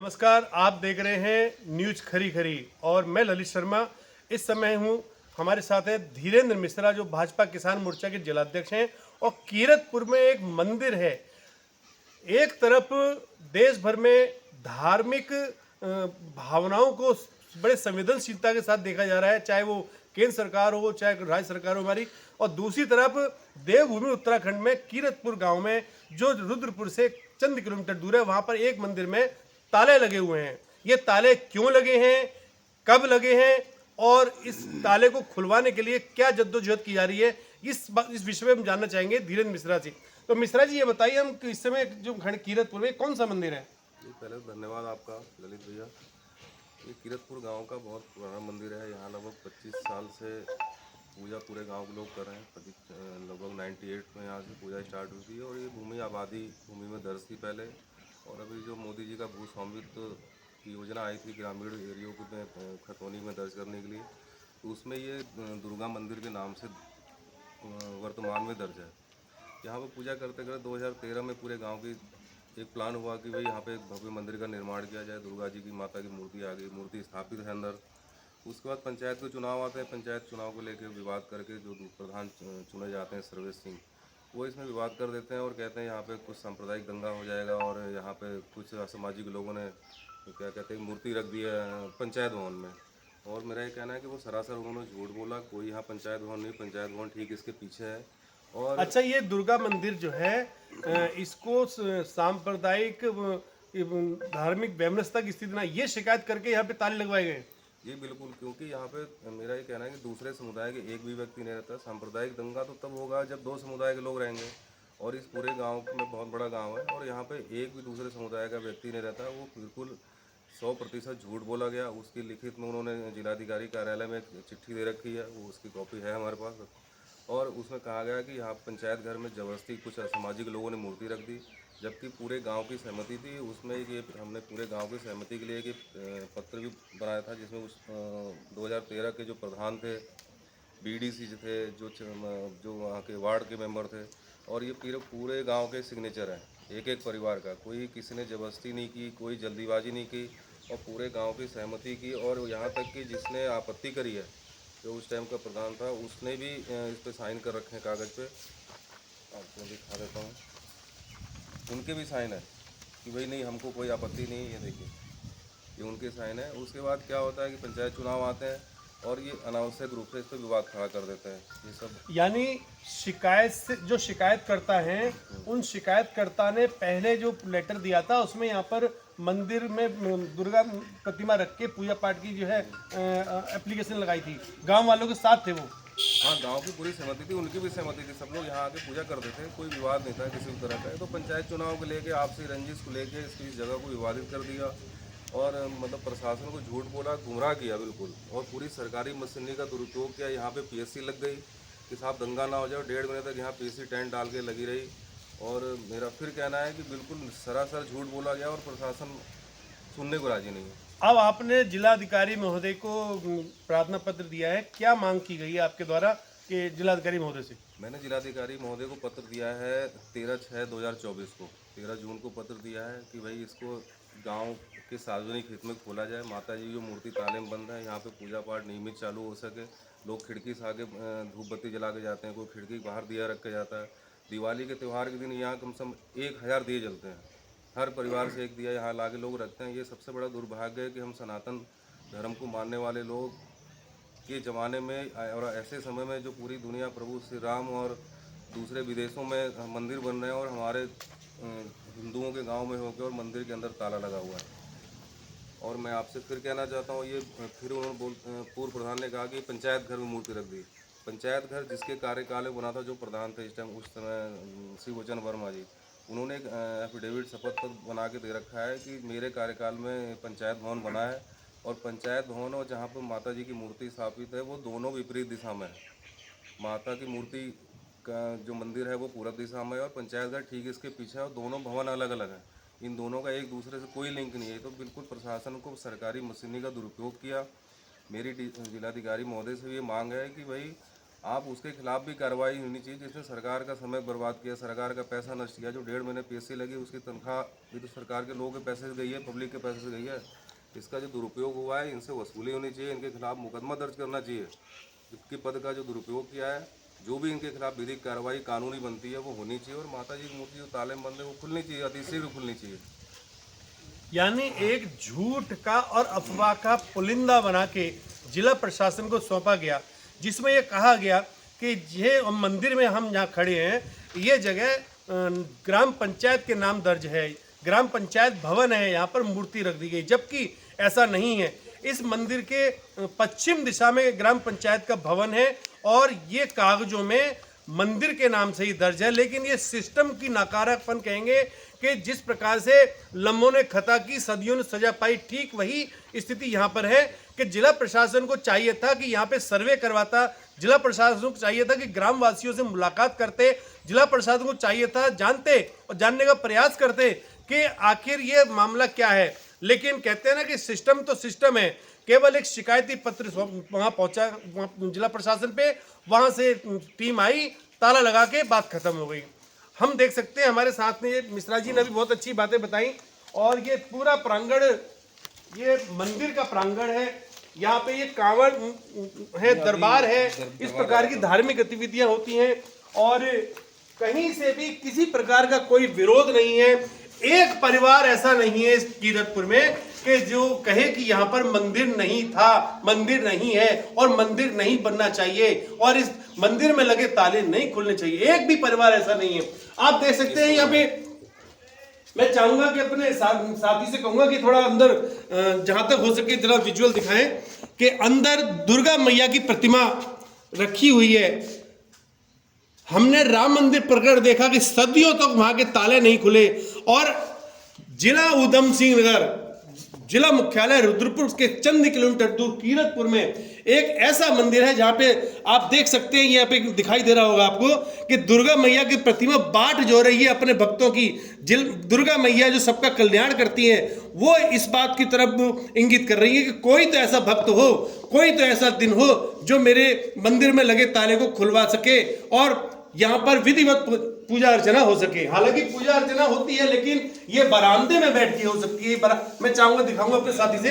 नमस्कार, आप देख रहे हैं न्यूज खरी खरी और मैं ललित शर्मा। इस समय हूँ, हमारे साथ है धीरेन्द्र मिश्रा जो भाजपा किसान मोर्चा के जिलाध्यक्ष हैं। और कीरतपुर में एक मंदिर है। एक तरफ देश भर में धार्मिक भावनाओं को बड़े संवेदनशीलता के साथ देखा जा रहा है, चाहे वो केंद्र सरकार हो चाहे राज्य सरकार हो हमारी। और दूसरी तरफ देवभूमि उत्तराखंड में कीरतपुर गांव में, जो रुद्रपुर से चंद किलोमीटर दूर है, वहां पर एक मंदिर में ताले लगे हुए हैं। ये ताले क्यों लगे हैं, कब लगे हैं और इस ताले को खुलवाने के लिए क्या जद्दोजहद की जा रही है, इस विषय में हम जानना चाहेंगे धीरेन्द्र मिश्रा जी। तो मिश्रा जी, ये बताइए हम कि इस समय जो कीरतपुर में कौन सा मंदिर है? जी, पहले तो धन्यवाद आपका ललित भैया। ये कीरतपुर गांव का बहुत पुराना मंदिर है। यहाँ लगभग 25 साल से पूजा पूरे गांव के लोग कर रहे हैं। लगभग 98 में यहाँ से पूजा स्टार्ट हुई थी और ये भूमि आबादी भूमि में दर्ज थी पहले। और अभी जो मोदी जी का भू स्वामित्व की योजना आई थी ग्रामीण एरियो में खतौनी में दर्ज करने के लिए, तो उसमें ये दुर्गा मंदिर के नाम से वर्तमान में दर्ज है। यहाँ पर पूजा करते करते 2013 में पूरे गांव की एक प्लान हुआ कि भाई यहाँ पे एक भव्य मंदिर का निर्माण किया जाए। दुर्गा जी की माता की मूर्ति आ गई, मूर्ति स्थापित है अंदर। उसके बाद पंचायत के चुनाव आते हैं। पंचायत चुनाव को लेकर विवाद करके जो प्रधान चुने जाते हैं सर्वेश सिंह, वो इसमें विवाद कर देते हैं और कहते हैं यहाँ पे कुछ सांप्रदायिक दंगा हो जाएगा। और यहाँ पे कुछ असामाजिक लोगों ने तो क्या कहते हैं मूर्ति रख दी है पंचायत भवन में। और मेरा ये कहना है कि वो सरासर उन्होंने झूठ बोला। कोई यहाँ पंचायत भवन नहीं, पंचायत भवन ठीक इसके पीछे है। और अच्छा, ये दुर्गा मंदिर जो है, इसको सांप्रदायिक धार्मिक वैमनस्यता की स्थिति ना, ये शिकायत करके यहाँ पे ताले लगवाए गए। जी बिल्कुल, क्योंकि यहाँ पे मेरा ये कहना है कि दूसरे समुदाय के एक भी व्यक्ति नहीं रहता। सांप्रदायिक दंगा तो तब होगा जब दो समुदाय के लोग रहेंगे। और इस पूरे गांव में बहुत बड़ा गांव है और यहाँ पे एक भी दूसरे समुदाय का व्यक्ति नहीं रहता। वो बिल्कुल 100% झूठ बोला गया। उसकी लिखित में उन्होंने जिलाधिकारी कार्यालय में एक चिट्ठी दे रखी है, वो उसकी कॉपी है हमारे पास। और उसमें कहा गया कि यहाँ पंचायत घर में ज़बरदस्ती कुछ असामाजिक लोगों ने मूर्ति रख दी, जबकि पूरे गांव की सहमति थी। उसमें ये हमने पूरे गांव की सहमति के लिए एक पत्र भी बनाया था, जिसमें उस 2013 के जो प्रधान थे, बीडीसी थे, जो वहाँ के वार्ड के मेंबर थे, और ये पूरे गांव के सिग्नेचर हैं, एक एक परिवार का। कोई किसी ने ज़बरदस्ती नहीं की, कोई जल्दीबाजी नहीं की, और पूरे गांव की सहमति की। और यहाँ तक कि जिसने आपत्ति करी है, जो उस टाइम का प्रधान था, उसने भी इस पर साइन कर रखे हैं कागज़ पे। आपको दिखा देता हूँ, उनके भी साइन है कि भाई नहीं, हमको कोई आपत्ति नहीं है। ये देखिए, ये उनके साइन है। उसके बाद क्या होता है कि पंचायत चुनाव आते हैं और ये अनावश्यक रूप से इस पर विवाद खड़ा कर देते हैं ये सब। यानी शिकायत से जो शिकायत करता है, उन शिकायतकर्ता ने पहले जो लेटर दिया था उसमें यहाँ पर मंदिर में दुर्गा प्रतिमा रख के पूजा पाठ की जो है एप्लीकेशन लगाई थी। गांव वालों के साथ थे वो। हाँ, गांव की पूरी सहमति थी, उनकी भी सहमति थी। सब लोग यहाँ आके पूजा करते थे, कोई विवाद नहीं था किसी भी तरह का। तो पंचायत चुनाव को लेके आपसी रंजिश को लेके इस जगह को विवादित कर दिया। और मतलब प्रशासन को झूठ बोला, गुमराह किया बिल्कुल। और पूरी सरकारी मशीनरी का दुरुपयोग किया। यहाँ पे पीएससी लग गई कि साहब दंगा ना हो जाए। 1.5 महीने तक यहाँ पीएससी टेंट डाल के लगी रही। और मेरा फिर कहना है कि बिल्कुल सरासर झूठ बोला गया और प्रशासन सुनने को राजी नहीं है। अब आपने जिलाधिकारी महोदय को प्रार्थना पत्र दिया है, क्या मांग की गई है आपके द्वारा कि जिलाधिकारी महोदय से? मैंने जिलाधिकारी महोदय को पत्र दिया है 13/6/2024 को, 13 जून को पत्र दिया है कि भाई इसको गांव के सार्वजनिक हित में खोला जाए। माता जी जो मूर्ति ताले में बंद है, यहाँ पे पूजा पाठ नियमित चालू हो सके। लोग खिड़की से आगे धूप बत्ती जला के जाते हैं, कोई खिड़की के बाहर दिया रख के जाता है। दिवाली के त्यौहार के दिन यहाँ कम से कम 1000 दिए जलते हैं। हर परिवार से एक दिया यहाँ ला के लोग रखते हैं। ये सबसे बड़ा दुर्भाग्य है कि हम सनातन धर्म को मानने वाले लोग के ज़माने में और ऐसे समय में जो पूरी दुनिया प्रभु श्री राम और दूसरे विदेशों में मंदिर बन रहे हैं, और हमारे हिंदुओं के गांव में होकर और मंदिर के अंदर ताला लगा हुआ है। और मैं आपसे फिर कहना चाहता हूँ, ये फिर उन्होंने पूर्व प्रधान ने कहा कि पंचायत घर में मूर्ति रख दी। पंचायत घर जिसके कार्यकाल में बना था, जो प्रधान थे इस टाइम उस समय श्री वचन वर्मा जी, उन्होंने एक एफिडेविट शपथ पत्र बना के दे रखा है कि मेरे कार्यकाल में पंचायत भवन बना है। और पंचायत भवन और जहाँ पर माता जी की मूर्ति स्थापित है, वो दोनों विपरीत दिशा में है। माता की मूर्ति का जो मंदिर है वो पूरब दिशा में है और पंचायत घर ठीक इसके पीछे है, और दोनों भवन अलग अलग हैं। इन दोनों का एक दूसरे से कोई लिंक नहीं है। तो बिल्कुल प्रशासन को सरकारी मशीनरी का दुरुपयोग किया। मेरी जिलाधिकारी महोदय से ये मांग है कि भाई आप उसके खिलाफ भी कार्रवाई होनी चाहिए। जिसने सरकार का समय बर्बाद किया, सरकार का पैसा नष्ट किया, जो 1.5 महीने पीएससी लगी उसकी तनख्वाह भी तो सरकार के लोगों के पैसे से गई है, पब्लिक के पैसे से गई है। इसका जो दुरुपयोग हुआ है इनसे वसूली होनी चाहिए, इनके खिलाफ मुकदमा दर्ज करना चाहिए। इनके पद का जो दुरुपयोग किया है, जो भी इनके खिलाफ विधिक कार्रवाई कानूनी बनती है वो होनी चाहिए। और माता जी की मूर्ति जो ताले में बंद है वो खुलनी चाहिए, अतिशीघ्र खुलनी चाहिए। यानी एक झूठ का और अफवाह का पुलिंदा बना के जिला प्रशासन को सौंपा गया, जिसमें ये कहा गया कि ये मंदिर में हम यहाँ खड़े हैं, ये जगह ग्राम पंचायत के नाम दर्ज है, ग्राम पंचायत भवन है, यहाँ पर मूर्ति रख दी गई, जबकि ऐसा नहीं है। इस मंदिर के पश्चिम दिशा में ग्राम पंचायत का भवन है और ये कागजों में मंदिर के नाम से ही दर्ज है। लेकिन ये सिस्टम की नकारापन कहेंगे कि जिस प्रकार से लम्बों ने खता की, सदियों ने सजा पाई, ठीक वही स्थिति यहाँ पर है कि जिला प्रशासन को चाहिए था कि यहाँ पे सर्वे करवाता, जिला प्रशासन को चाहिए था कि ग्रामवासियों से मुलाकात करते, जिला प्रशासन को चाहिए था जानते और जानने का प्रयास करते कि आखिर ये मामला क्या है। लेकिन कहते हैं ना कि सिस्टम तो सिस्टम है, केवल एक शिकायती पत्र वहाँ पहुँचा जिला प्रशासन पे, वहाँ से टीम आई, ताला लगा के बात खत्म हो गई। हम देख सकते हैं हमारे साथ में ये मिश्रा जी ने भी बहुत अच्छी बातें बताई। और ये पूरा प्रांगण, ये मंदिर का प्रांगण है, यहाँ पे ये कांवड़ है, दरबार है, इस प्रकार की धार्मिक गतिविधियां होती हैं और कहीं से भी किसी प्रकार का कोई विरोध नहीं है। एक परिवार ऐसा नहीं है इस कीरतपुर में कि जो कहे कि यहाँ पर मंदिर नहीं था, मंदिर नहीं है और मंदिर नहीं बनना चाहिए और इस मंदिर में लगे ताले नहीं खुलने चाहिए। एक भी परिवार ऐसा नहीं है। आप देख सकते हैं यहाँ पे, मैं चाहूंगा कि अपने साथी से कहूंगा कि थोड़ा अंदर जहां तक हो सके जरा विजुअल दिखाएं कि अंदर दुर्गा मैया की प्रतिमा रखी हुई है। हमने राम मंदिर प्रकरण देखा कि सदियों तक वहां के ताले नहीं खुले और जिला उधम सिंह नगर, जिला मुख्यालय रुद्रपुर के चंद किलोमीटर दूर कीरतपुर में एक ऐसा मंदिर है जहां पे आप देख सकते हैं, यहाँ पे दिखाई दे रहा होगा आपको कि दुर्गा मैया की प्रतिमा बाट जो रही है अपने भक्तों की। दुर्गा मैया जो सबका कल्याण करती हैं, वो इस बात की तरफ इंगित कर रही है कि कोई तो ऐसा भक्त हो, कोई तो ऐसा दिन हो जो मेरे मंदिर में लगे ताले को खुलवा सके और यहाँ पर विधिवत पूजा अर्चना हो सके। हालांकि पूजा अर्चना होती है लेकिन ये बरामदे में बैठ के हो सकती है। मैं चाहूंगा, दिखाऊंगा अपने साथी से,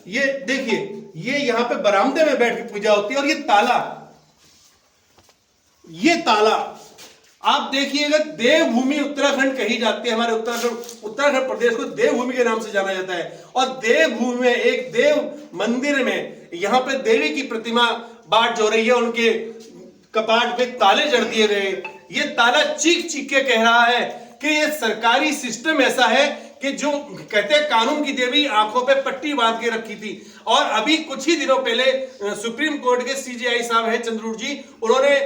ये देखिए, ये यहाँ पे बरामदे में बैठ के पूजा होती है और ये ताला आप देखिएगा, देवभूमि उत्तराखंड कही जाती है। हमारे उत्तराखंड प्रदेश को देवभूमि के नाम से जाना जाता है और देवभूमि में एक देव मंदिर में यहाँ पे देवी की प्रतिमा बाट जो रही है, उनके कपाट पे ताले जड़ दिए गए। ये ताला चीख चीख के कह रहा है कि ये सरकारी सिस्टम ऐसा है कि जो कहते हैं कानून की देवी आंखों पे पट्टी बांध के रखी थी। और अभी कुछ ही दिनों पहले सुप्रीम कोर्ट के सीजेआई साहब है चंद्रूर जी, उन्होंने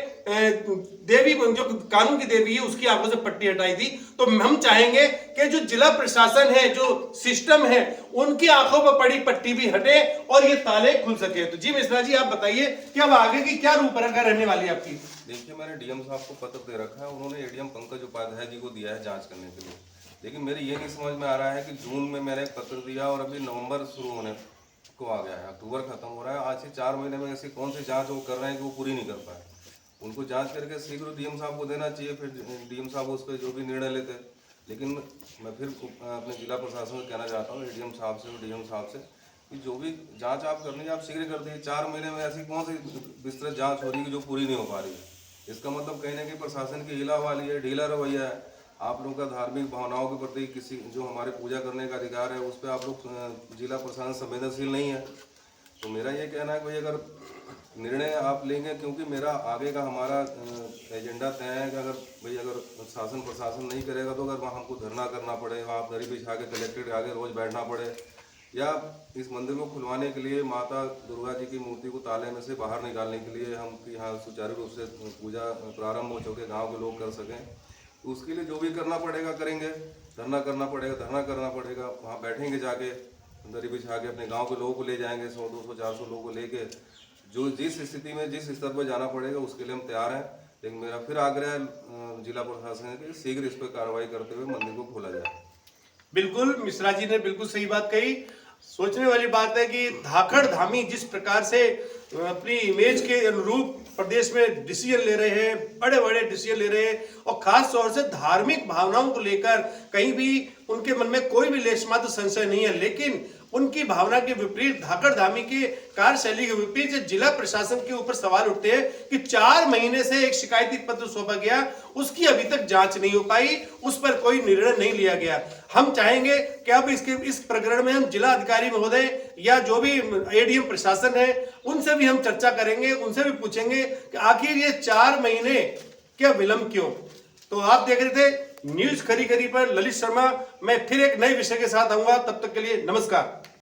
देवी जो कानून की देवी है उसकी आंखों से पट्टी हटाई थी। तो हम चाहेंगे कि जो जिला प्रशासन है, जो सिस्टम है, उनकी आंखों पर पड़ी पट्टी भी हटे और ये ताले खुल सके। तो जी मिश्रा जी, आप बताइए कि अब आगे की क्या रूपरेखा रहने वाली है आपकी? देखिए, मैंने डीएम साहब को पत्र दे रखा है, उन्होंने एडीएम पंकज उपाध्याय जी को दिया है जांच करने के लिए। लेकिन मेरे ये नहीं समझ में आ रहा है कि जून में मैंने एक पत्र दिया और अभी नवंबर शुरू होने को आ गया है, अक्टूबर खत्म हो रहा है, आज से 4 महीने में ऐसी कौन सी जांच वो कर रहे हैं कि वो पूरी नहीं कर पाए। उनको जांच करके शीघ्र डीएम साहब को देना चाहिए, फिर डीएम साहब उस पर जो भी निर्णय लेते। लेकिन मैं फिर अपने जिला प्रशासन को कहना चाहता हूँ, एडीएम साहब से और डीएम साहब से, कि जो भी जांच आप करनी है आप शीघ्र कर दीजिए। 4 महीने में ऐसी कौन सी विस्तृत जांच हो रही है जो पूरी नहीं हो पा रही है। इसका मतलब कहीं ना कहीं प्रशासन की हिला वाली है, ढीला रवैया है। आप लोगों का धार्मिक भावनाओं के प्रति किसी जो हमारे पूजा करने का अधिकार है उस पर आप लोग जिला प्रशासन संवेदनशील नहीं है। तो मेरा ये कहना है कि भाई अगर निर्णय आप लेंगे, क्योंकि मेरा आगे का हमारा एजेंडा तय है कि अगर शासन प्रशासन नहीं करेगा तो अगर वहाँ हमको धरना करना पड़े, वहाँ दरी बिछा के कलेक्ट्रेट आगे रोज बैठना पड़े, या इस मंदिर को खुलवाने के लिए माता दुर्गा जी की मूर्ति को ताले में से बाहर निकालने के लिए हम यहाँ सुचारू रूप से पूजा प्रारंभ हो चुके गाँव के लोग कर सकें, तो उसके लिए जो भी करना पड़ेगा करेंगे। धरना करना पड़ेगा, वहाँ बैठेंगे, जाके दरी बिछा के अपने गांव के लोगों को ले जाएंगे, 100, 200, 400 लोगों को लेके जो जिस स्थिति में जिस स्तर पर जाना पड़ेगा उसके लिए हम तैयार हैं। लेकिन मेरा फिर आग्रह है जिला प्रशासन है कि शीघ्र इस पर कार्रवाई करते हुए मंदिर को खोला जाए। बिल्कुल, मिश्रा जी ने बिल्कुल सही बात कही। सोचने वाली बात है कि धाकड़ धामी जिस प्रकार से अपनी इमेज के अनुरूप प्रदेश में डिसीजन ले रहे हैं, बड़े बड़े डिसीजन ले रहे हैं, और खास तौर से धार्मिक भावनाओं को लेकर कहीं भी उनके मन में कोई भी लेश मात्र संशय नहीं है, लेकिन उनकी भावना के विपरीत, धाकड़ धामी के कार्यशैली के विपरीत जो जिला प्रशासन के ऊपर सवाल उठते हैं कि 4 महीने से एक शिकायती पत्र सौंपा गया, उसकी अभी तक जांच नहीं हो पाई, उस पर कोई निर्णय नहीं लिया गया। हम चाहेंगे कि अब इस प्रकरण में हम जिला अधिकारी महोदय या जो भी एडीएम प्रशासन है उनसे भी हम चर्चा करेंगे, उनसे भी पूछेंगे कि आखिर ये 4 महीने क्या विलंब क्यों। तो आप देख रहे थे न्यूज खरी खरी पर ललित शर्मा। मैं फिर एक नए विषय के साथ आऊंगा, तब तक के लिए नमस्कार।